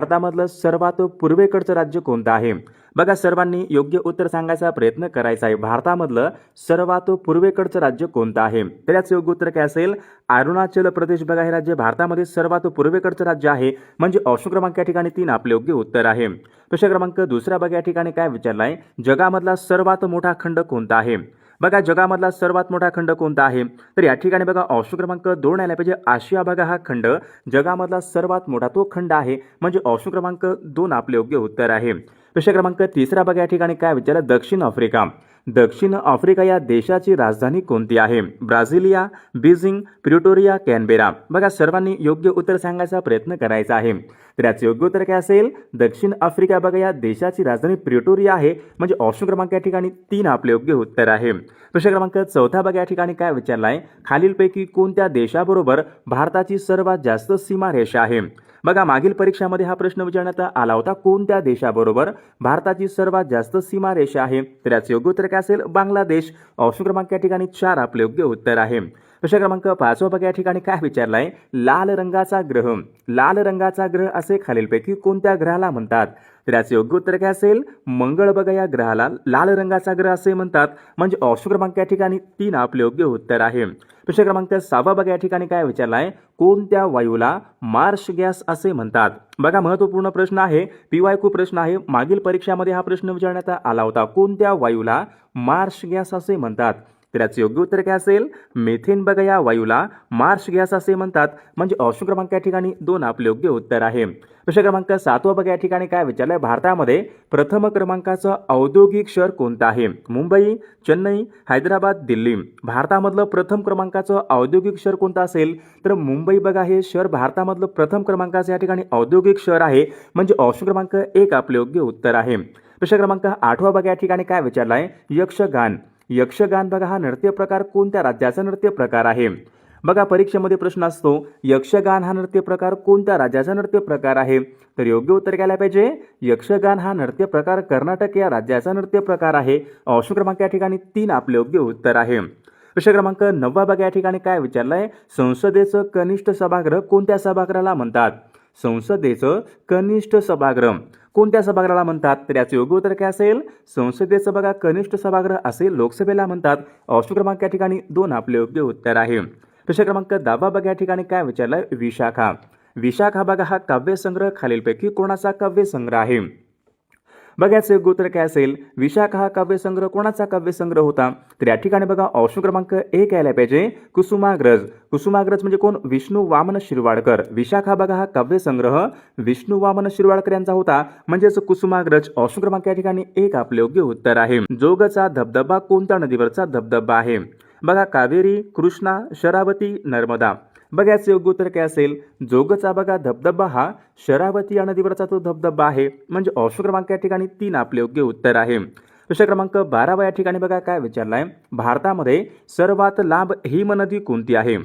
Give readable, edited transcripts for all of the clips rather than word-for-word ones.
भारतामधलं सर्वात पूर्वेकडचं राज्य कोणतं आहे? बघा सर्वांनी योग्य उत्तर सांगायचा प्रयत्न करायचा आहे. भारतामधलं सर्वात पूर्वेकडचं राज्य कोणतं आहे? तर याचं योग्य उत्तर काय असेल? अरुणाचल प्रदेश. बघा हे राज्य भारतामध्ये सर्वात पूर्वेकडचं राज्य आहे, म्हणजे ऑप्शन क्रमांक या ठिकाणी 3 आपले योग्य उत्तर आहे. प्रश्न क्रमांक दुसरा बघा या ठिकाणी काय विचारलाय? जगामधला सर्वात मोठा खंड कोणता आहे? बघा जगामधला सर्वात मोठा खंड कोणता आहे? तर या ठिकाणी बघा ऑप्शन क्रमांक 2 आला पाहिजे. आशिया बघा हा खंड जगामधला सर्वात मोठा तो खंड आहे, म्हणजे ऑप्शन क्रमांक 2 आपले योग्य उत्तर आहे. प्रश्न क्रमांक तिसरा बघा या ठिकाणी काय विचारलं? दक्षिण आफ्रिका. दक्षिण आफ्रिका या देशाची राजधानी कोणती आहे? Brasilia, Beijing, Pretoria, Canberra. बघा सर्वांनी योग्य उत्तर सांगायचा प्रयत्न करायचा आहे. तर याचे योग्य उत्तर काय असेल? दक्षिण आफ्रिका बघा या देशाची राजधानी प्रिटोरिया आहे, म्हणजे ऑप्शन क्रमांक या ठिकाणी 3 आपले योग्य उत्तर आहे. प्रश्न क्रमांक चौथा बघा या ठिकाणी काय विचारलाय? खालीलपैकी कोणत्या देशाबरोबर भारताची सर्वात जास्त सीमारेषा आहे? बघा मागील परीक्षामध्ये हा प्रश्न विचारण्यात आला होता. कोणत्या देशाबरोबर भारताची सर्वात जास्त सीमारेषा आहे? तर याचे योग्य उत्तर काय असेल? बांगलादेश. ऑप्शन क्रमांक या ठिकाणी 4 आपले योग्य उत्तर आहे. प्रश्न क्रमांक 5 बघा या ठिकाणी काय विचारलाय? लाल रंगाचा ग्रह. लाल रंगाचा ग्रह असे खालीलपैकी कोणत्या ग्रहाला म्हणतात? तर याचे योग्य उत्तर काय असेल? मंगळ. बघा या ग्रहाला लाल रंगाचा ग्रह असे म्हणतात, म्हणजे ऑप्शन क्रमांक या ठिकाणी 3 आपले योग्य उत्तर आहे. प्रश्न क्रमांक 6 बघा या ठिकाणी काय विचारलाय? कोणत्या वायूला मार्श गॅस असे म्हणतात? बघा महत्त्वपूर्ण प्रश्न आहे, PYQ प्रश्न आहे. मागील परीक्षामध्ये हा प्रश्न विचारण्यात आला होता. कोणत्या वायूला मार्श गॅस असे म्हणतात? तर याचे योग्य उत्तर काय असेल? मेथेन. बघा या वायूला मार्श गॅस असे म्हणतात, म्हणजे ऑप्शन क्रमांक या ठिकाणी 2 आपले योग्य उत्तर आहे. प्रश्न क्रमांक 7 बघा या ठिकाणी काय विचारलंय? भारतामध्ये प्रथम क्रमांकाचं औद्योगिक शहर कोणतं आहे? मुंबई, चेन्नई, हैदराबाद, दिल्ली. भारतामधलं प्रथम क्रमांकाचं औद्योगिक शहर कोणतं असेल? तर मुंबई. बघा हे शहर भारतामधलं प्रथम क्रमांकाचं या ठिकाणी औद्योगिक शहर आहे, म्हणजे ऑप्शन क्रमांक 1 आपले योग्य उत्तर आहे. प्रश्न क्रमांक 8 बघा या ठिकाणी काय विचारलाय? यक्षगान. यक्षगान बघा हा नृत्य प्रकार कोणत्या राज्याचा नृत्य प्रकार आहे? बघा परीक्षेमध्ये प्रश्न असतो, यक्षगान हा नृत्य प्रकार कोणत्या राज्याचा नृत्य प्रकार आहे? तर योग्य उत्तर काय पाहिजे? यक्षगान हा नृत्य प्रकार कर्नाटक या राज्याचा नृत्य प्रकार आहे. ऑप्शन क्रमांक या ठिकाणी 3 आपले योग्य उत्तर आहे. प्रश्न क्रमांक 9 बघा या ठिकाणी काय विचारलंय? संसदेचं कनिष्ठ सभागृह कोणत्या सभागृहाला म्हणतात? संसदेचं कनिष्ठ सभागृह कोणत्या सभागृहाला म्हणतात? तर याचे योग्य उत्तर काय असेल? संसदेचं बघा कनिष्ठ सभागृह असे लोकसभेला म्हणतात. ऑप्शन क्रमांक या ठिकाणी 2 आपले योग्य उत्तर आहे. प्रश्न क्रमांक 10 बघा या ठिकाणी काय विचारलंय? विशाखा. विशाखा बघा हा काव्यसंग्रह खालीलपैकी कोणाचा काव्यसंग्रह आहे? बघा याचं योग्य उत्तर काय असेल? विशाखा हा काव्यसंग्रह कोणाचा काव्यसंग्रह होता? तर या ठिकाणी बघा ऑप्शन क्रमांक 1 यायला पाहिजे. कुसुमाग्रज. कुसुमाग्रज म्हणजे कोण? विष्णू वामन शिरवाडकर. विशाखा बघा हा काव्यसंग्रह विष्णू वामन शिरवाडकर यांचा होता, म्हणजेच कुसुमाग्रज. ऑप्शन क्रमांक या ठिकाणी 1 आपले योग्य उत्तर आहे. जोगचा धबधबा कोणत्या नदीवरचा धबधबा आहे? बघा कावेरी, कृष्णा, शरावती, नर्मदा. बघा याचं योग्य उत्तर काय असेल? जोगचा बघा धबधबा हा शरावती या नदीवरचा तो धबधबा आहे, म्हणजे ऑप्शन क्रमांक या ठिकाणी 3 आपले योग्य उत्तर आहे. प्रश्न क्रमांक 12 या ठिकाणी बघा काय विचारलाय? भारतामध्ये सर्वात लांब हिमनदी कोणती आहे?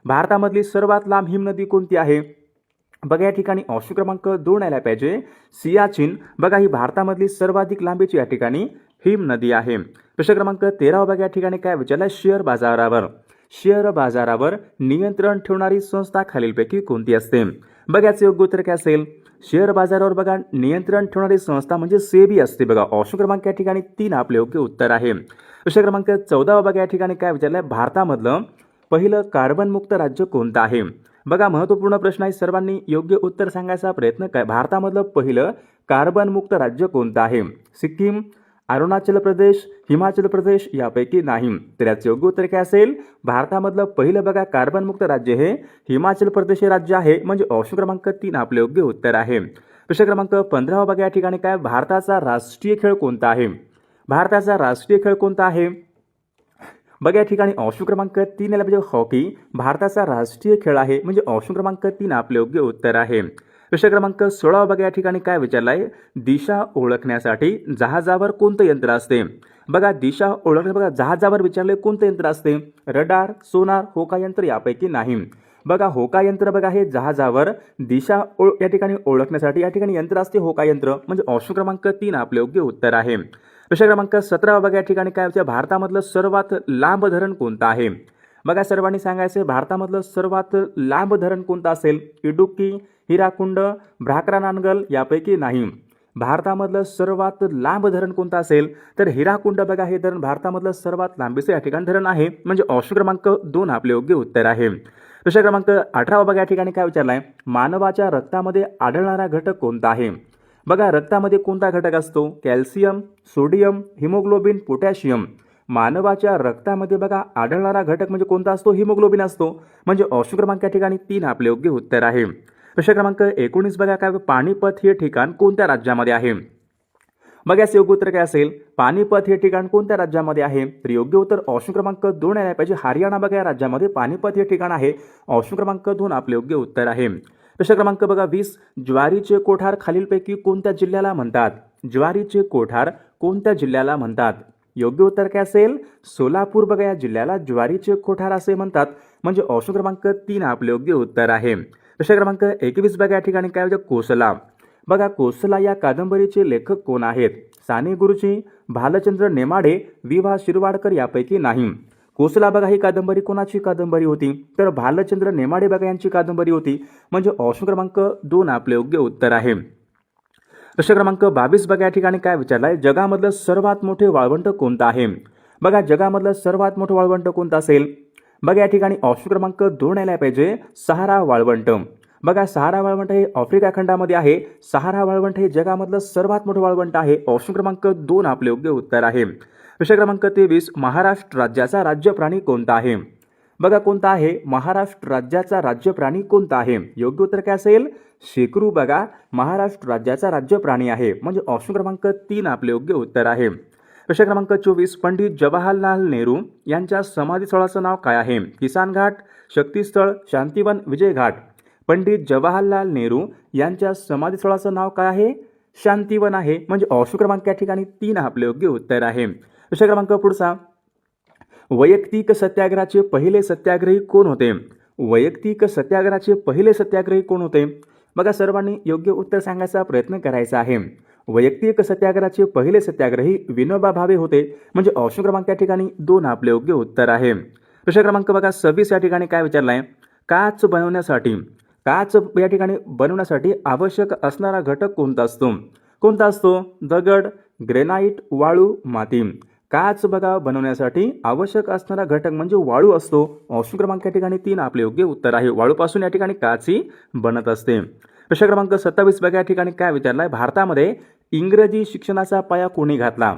भारतामधली सर्वात लांब हिमनदी कोणती आहे? बघा या ठिकाणी ऑप्शन क्रमांक 2 आला पाहिजे. सियाचीन. बघा ही भारतामधली सर्वाधिक लांबीची या ठिकाणी हिम नदी आहे. प्रश्न क्रमांक 13 बघा या ठिकाणी काय विचारलाय? शेअर बाजारावर. शेअर बाजारावर नियंत्रण ठेवणारी संस्था खालीलपैकी कोणती असते? बघा याचं योग्य उत्तर काय असेल? शेअर बाजारावर बघा नियंत्रण ठेवणारी संस्था म्हणजे सेबी असते. बघा ऑप्शन क्रमांक या ठिकाणी 3 आपले योग्य उत्तर आहे. प्रश्न क्रमांक 14 बघा या ठिकाणी काय विचारलंय? भारतामधलं पहिलं कार्बनमुक्त राज्य कोणतं आहे? बघा महत्त्वपूर्ण प्रश्न आहे, सर्वांनी योग्य उत्तर सांगायचा प्रयत्न करा. भारतामधलं पहिलं कार्बनमुक्त राज्य कोणतं आहे? सिक्कीम, अरुणाचल प्रदेश, हिमाचल प्रदेश यापैकी नाही. तर याचं योग्य उत्तर काय असेल? भारतामधलं पहिलं बघा कार्बनमुक्त राज्य हे हिमाचल प्रदेश हे राज्य आहे, म्हणजे ऑप्शन क्रमांक 3 आपले योग्य उत्तर आहे. प्रश्न क्रमांक 15 बघा या ठिकाणी काय? भारताचा राष्ट्रीय खेळ कोणता आहे? भारताचा राष्ट्रीय खेळ कोणता आहे? बघा या ठिकाणी ऑप्शन क्रमांक 3 याला पाहिजे हॉकी. भारताचा राष्ट्रीय खेळ आहे, म्हणजे ऑप्शन क्रमांक 3 आपले योग्य उत्तर आहे. प्रश्न क्रमांक 16 बघा या ठिकाणी काय विचारलाय? दिशा ओळखण्यासाठी जहाजावर कोणतं यंत्र असते? बघा दिशा ओळखणे बघा जहाजावर विचारले कोणतं यंत्र असते? रडार, सोनार, होका यंत्र यापैकी नाही. बघा होका यंत्र बघा हे जहाजावर दिशा या ठिकाणी ओळखण्यासाठी या ठिकाणी यंत्र असते होका यंत्र, म्हणजे ऑप्शन क्रमांक 3 आपले योग्य उत्तर आहे. प्रश्न क्रमांक 17 बघा या ठिकाणी काय विचार? भारतामधलं सर्वात लांब धरण कोणतं आहे? बघा सर्वांनी सांगायचं भारतामधलं सर्वात लांब धरण कोणतं असेल? इडुक्की, हिराकुंड, भ्राकरा नानगल यापैकी नाही. भारतामधलं सर्वात लांब धरण कोणतं असेल? तर हिराकुंड बघा हे धरण भारतामधलं सर्वात लांबीचं या ठिकाणी धरण आहे, म्हणजे ऑप्शन क्रमांक 2 आपले योग्य उत्तर आहे. प्रश्न क्रमांक 18 बघा या ठिकाणी काय विचारलाय? मानवाच्या रक्तामध्ये आढळणारा घटक कोणता आहे? बघा रक्तामध्ये कोणता घटक असतो? Calcium, sodium, haemoglobin, potassium. मानवाच्या रक्तामध्ये बघा आढळणारा घटक म्हणजे कोणता असतो? हिमोग्लोबिन असतो, म्हणजे ऑप्शन क्रमांक या ठिकाणी 3 आपले योग्य उत्तर आहे. प्रश्न क्रमांक 19 बघा काय? पानिपत हे ठिकाण कोणत्या राज्यामध्ये आहे? बघा याचं योग्य उत्तर काय असेल? पानिपत हे ठिकाण कोणत्या राज्यामध्ये आहे? तर योग्य उत्तर ऑप्शन क्रमांक 2 यायला पाहिजे. हरियाणा बघा या राज्यामध्ये पानिपत हे ठिकाण आहे. ऑप्शन क्रमांक 2 आपले योग्य उत्तर आहे. प्रश्न क्रमांक बघा 20. ज्वारीचे कोठार खालीलपैकी कोणत्या जिल्ह्याला म्हणतात? ज्वारीचे कोठार कोणत्या जिल्ह्याला म्हणतात? योग्य उत्तर काय असेल? सोलापूर बघा या जिल्ह्याला ज्वारीचे कोठार असे म्हणतात, म्हणजे ऑप्शन क्रमांक 3 आपले योग्य उत्तर आहे. प्रश्न क्रमांक 21 बघा या ठिकाणी काय होतं? कोसला. बघा कोसला या कादंबरीचे लेखक कोण आहेत? साने गुरुजी, भालचंद्र नेमाडे, वि.वा. शिरवाडकर यापैकी नाही. कोसला बघा ही कादंबरी कोणाची कादंबरी होती? तर भालचंद्र नेमाडे बघा यांची कादंबरी होती, म्हणजे ऑप्शन क्रमांक 2 आपले योग्य उत्तर आहे. प्रश्न क्रमांक 22 बघा या ठिकाणी काय विचारलाय? जगामधलं सर्वात मोठे वाळवंट कोणतं आहे? बघा जगामधलं सर्वात मोठं वाळवंट कोणतं असेल? बघा या ठिकाणी ऑप्शन क्रमांक 2 यायला पाहिजे. सहारा वाळवंट. बघा सहारा वाळवंट हे आफ्रिका खंडामध्ये आहे. सहारा वाळवंट हे जगामधलं सर्वात मोठं वाळवंट आहे. ऑप्शन क्रमांक 2 आपले योग्य उत्तर आहे. प्रश्न क्रमांक 23. महाराष्ट्र राज्याचा राज्य प्राणी कोणता आहे? बघा कोणता आहे? महाराष्ट्र राज्याचा राज्य प्राणी कोणता आहे? योग्य उत्तर काय असेल? शेकरू बघा महाराष्ट्र राज्याचा राज्य प्राणी आहे, म्हणजे ऑप्शन क्रमांक 3 आपले योग्य उत्तर आहे. प्रश्न क्रमांक 24. पंडित जवाहरलाल नेहरू यांच्या समाधीस्थळाचं नाव काय आहे? किसान घाट, शक्तीस्थळ, शांतिवन, विजय घाट. पंडित जवाहरलाल नेहरू यांच्या समाधीस्थळाचं नाव काय आहे? शांतिवन आहे, म्हणजे ऑप्शन क्रमांक या ठिकाणी 3 आपले योग्य उत्तर आहे. प्रश्न क्रमांक पुढचा. वैयक्तिक सत्याग्रहाचे पहिले सत्याग्रही कोण होते? वैयक्तिक सत्याग्रहाचे पहिले सत्याग्रही कोण होते? बघा सर्वांनी योग्य उत्तर सांगायचा प्रयत्न करायचा आहे. वैयक्तिक सत्याग्रहाचे पहिले सत्याग्रही विनोबा भावे होते, म्हणजे ऑप्शन क्रमांक या ठिकाणी 2 आपले योग्य उत्तर आहे. प्रश्न क्रमांक बघा 26 या ठिकाणी काय विचारलाय? काच या ठिकाणी बनवण्यासाठी आवश्यक असणारा घटक कोणता असतो? कोणता असतो? दगड, ग्रेनाइट, वाळू, माती. काच बघा बनवण्यासाठी आवश्यक असणारा घटक म्हणजे वाळू असतो. ऑप्शन क्रमांक या ठिकाणी 3 आपले योग्य उत्तर आहे. वाळूपासून या ठिकाणी काच ही बनत असते. प्रश्न क्रमांक 27 बघा या ठिकाणी काय विचारलाय? भारतामध्ये इंग्रजी शिक्षणाचा पाया कोणी घातला?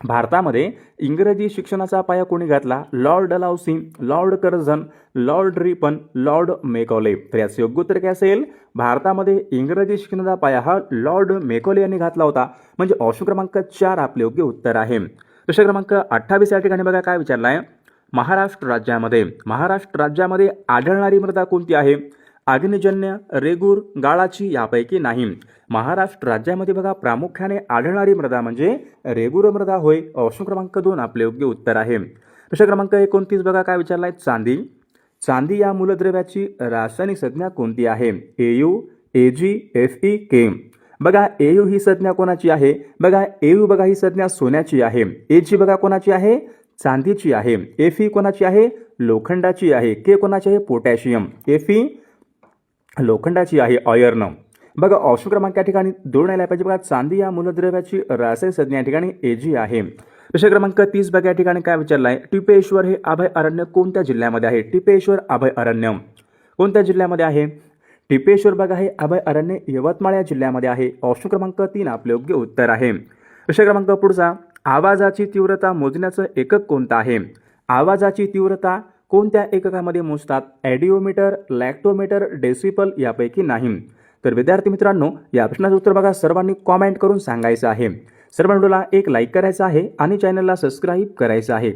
भारतामध्ये इंग्रजी शिक्षणाचा पाया कोणी घातला? Lord Dalhousie, Lord Curzon, Lord Ripon, Lord Macaulay. तर याचं योग्य उत्तर काय असेल? भारतामध्ये इंग्रजी शिक्षणाचा पाया हा लॉर्ड मेकॉले यांनी घातला होता, म्हणजे ऑप्शन क्रमांक 4 आपले योग्य उत्तर आहे. प्रश्न क्रमांक 28 या ठिकाणी बघा काय विचारलाय? महाराष्ट्र राज्यामध्ये आढळणारी मृदा कोणती आहे? आग्नेयजन्य, रेगूर, गाळाची यापैकी नाही. महाराष्ट्र राज्यामध्ये बघा प्रामुख्याने आढळणारी मृदा म्हणजे रेगूर मृदा होय. ऑप्शन क्रमांक 2 आपले योग्य उत्तर आहे. प्रश्न क्रमांक 29 बघा काय विचारलाय? चांदी या मूलद्रव्याची रासायनिक संज्ञा कोणती आहे? AU, AG, Fe, K. बघा AU ही संज्ञा कोणाची आहे? बघा AU बघा ही संज्ञा सोन्याची आहे. AG बघा कोणाची आहे? चांदीची आहे. Fe कोणाची आहे? लोखंडाची आहे. K कोणाची आहे? पोटॅशियम. Fe लोखंडाची आहे, आयर्न. बघा ऑप्शन क्रमांक या ठिकाणी 2 यायला पाहिजे. बघा चांदी या मूलद्रव्याची रासायनिक संज्ञा या ठिकाणी AG आहे. प्रश्न क्रमांक 30 बघा या ठिकाणी काय विचारलाय? टिपेश्वर हे अभय अरण्य कोणत्या जिल्ह्यामध्ये आहे? टिपेश्वर अभय अरण्य कोणत्या जिल्ह्यामध्ये आहे? टिपेश्वर बघा हे अभय अरण्य यवतमाळ या जिल्ह्यामध्ये आहे. ऑप्शन क्रमांक 3 आपले योग्य उत्तर आहे. प्रश्न क्रमांक पुढचा. आवाजाची तीव्रता मोजण्याचं एकक कोणतं आहे? आवाजाची तीव्रता कोणत्या एककामध्ये मोजतात? ॲडिओमीटर, लॅक्टोमीटर, डेसिबल यापैकी नाही. तर विद्यार्थी मित्रांनो, या प्रश्नाचं उत्तर बघा सर्वांनी कॉमेंट करून सांगायचं आहे. सर्व व्हिडिओला एक लाईक करायचं आहे आणि चॅनलला सबस्क्राईब करायचं आहे.